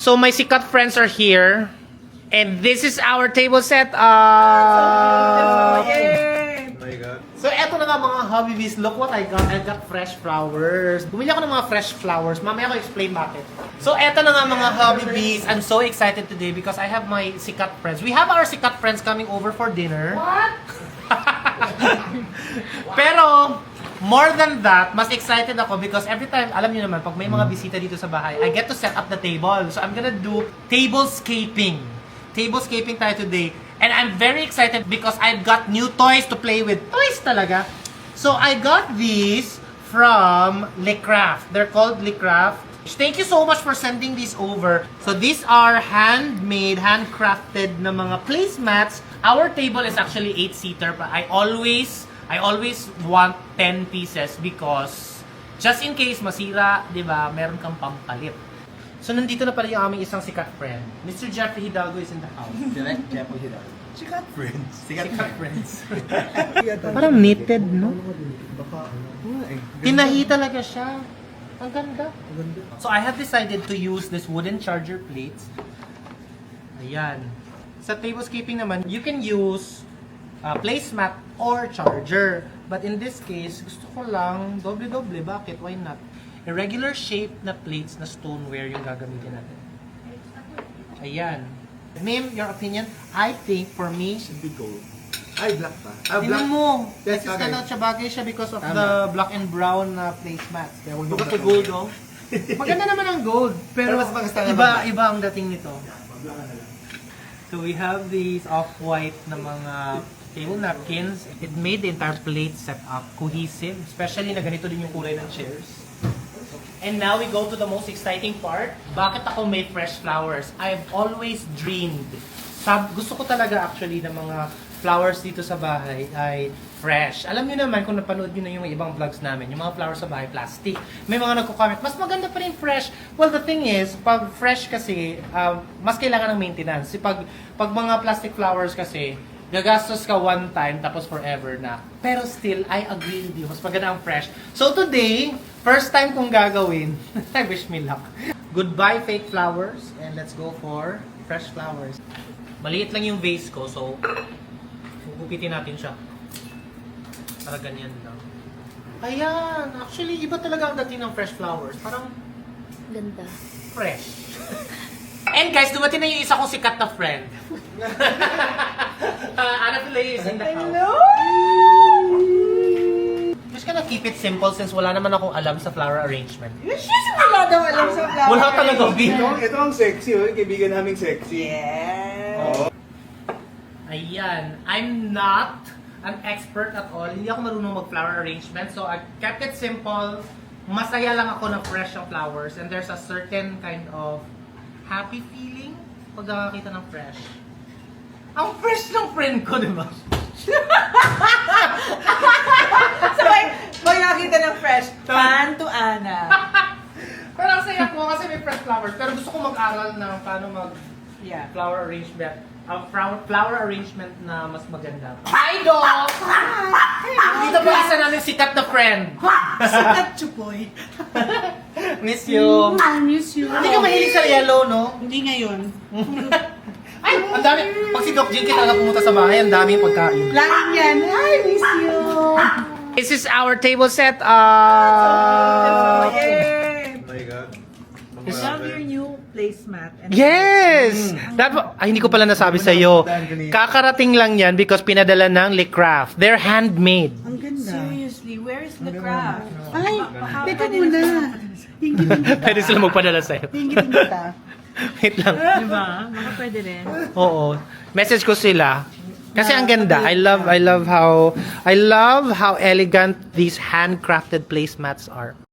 So my sikat friends are here. And this is our table set up. Oh my God. So eto na nga mga hobbies. Look what I got. I got fresh flowers. Bumili ako ng mga fresh flowers. Mamaya ko explain bakit. So eto na nga mga hobbies. I'm so excited today because I have my sikat friends. We have our sikat friends coming over for dinner. What? Pero more than that, mas excited ako because every time, alam niyo naman, pag may mga bisita dito sa bahay, I get to set up the table. So I'm gonna do tablescaping. Tablescaping tayo today. And I'm very excited because I've got new toys to play with. Toys talaga. So I got these from Lecraft. They're called Lecraft. Thank you so much for sending these over. So these are handmade, handcrafted na mga placemats. Our table is actually 8-seater, but I always want 10 pieces because just in case masira, 'di ba? Meron kang pampalit. So nandito na pala yung aming isang sikat friend. Mr. Jeffrey Hidalgo is in the house. Direct Jeffrey Hidalgo. Sikat friends. Sikat friends. Parang knitted, no? Tinahi talaga siya. Ang ganda. So I have decided to use this wooden charger plates. Ayan. Sa tablescaping naman, you can use placemat or charger. But in this case, gusto ko lang doble-doble. Bakit? Why not? Irregular shape na plates na stoneware yung gagamitin natin. Ayan. Ma'am, your opinion? I think for me, Should be gold. Ay, black pa. Ah, tingnan black. mo. Yes, Kasi okay. siya bagay siya because of Tama. the black and brown na placemats. Kaya huwag Look at yung the gold, oh. Maganda naman ang gold. Pero, Pero mas maganda naman. iba ang dating nito. So we have these off-white na mga table napkins. It made the entire plate set up cohesive. Especially na ganito din yung kulay ng chairs. And now we go to the most exciting part. Bakit ako may fresh flowers? I've always dreamed. Gusto ko talaga actually ng mga flowers dito sa bahay ay fresh. Alam niyo naman kung napanood niyo na yung ibang vlogs namin, yung mga flowers sa bahay, plastic. May mga nagko-comment, mas maganda pa rin fresh. Well, the thing is, pag fresh kasi, mas kailangan ng maintenance. Pag mga plastic flowers kasi, gagastos ka one time tapos forever na. Pero still, I agree with you. Mas maganda ang fresh. So today, first time kong gagawin. I wish me luck. Goodbye fake flowers and let's go for fresh flowers. Maliit lang yung vase ko, so gugupitin natin siya. Para ganyan lang. Ayan! Actually, iba talaga ang dating ng fresh flowers. Parang Ganda. fresh. And guys, dumating na yung isa kong sikat na friend. Ana Pillay is in the house. Hello! Just gonna keep it simple since wala naman akong alam sa flower arrangement. Wala daw alam sa flower. Wala talaga, B. Ito ang sexy, oh. Kaibigan naming sexy. Yes. Ayan. I'm not an expert at all. Hindi ako marunong mag-flower arrangement. So, I kept it simple. Masaya lang ako na fresh ang flowers. And there's a certain kind of happy feeling pag nakakita ng fresh. Ang fresh ng friend ko, di ba? So, pag nakita ng fresh, fan to Ana. Pero ang saya ko kasi may fresh flowers. Pero gusto ko mag-aral ng paano Yeah. flower arrangement. Flower arrangement na mas maganda. Hi, Doc! Dito pa isa namin sikat na friend. Sikat chupoy. Miss you. I miss you. Hindi ka mahilig sa yellow, no? Hindi ngayon. Ay, ang dami. Pag si Doc Jinky talaga pumunta sa bahay, ang daming pagkain. Laging yan. I miss you. This is our table set Oh, Oh yay. my God. I love your new placemat. And Yes! Ay, hindi ko pala nasabi sa iyo. Kakarating lang yan because pinadala ng Lecraft. They're handmade. Ang ganda. Seriously, where is the craft? Ay, teka muna. Pwede sila magpadala sa'yo. Hingitin kita. Wait lang. Diba? Baka pwede rin. Oo. Message ko sila. Kasi ang ganda. I love how elegant these handcrafted placemats are.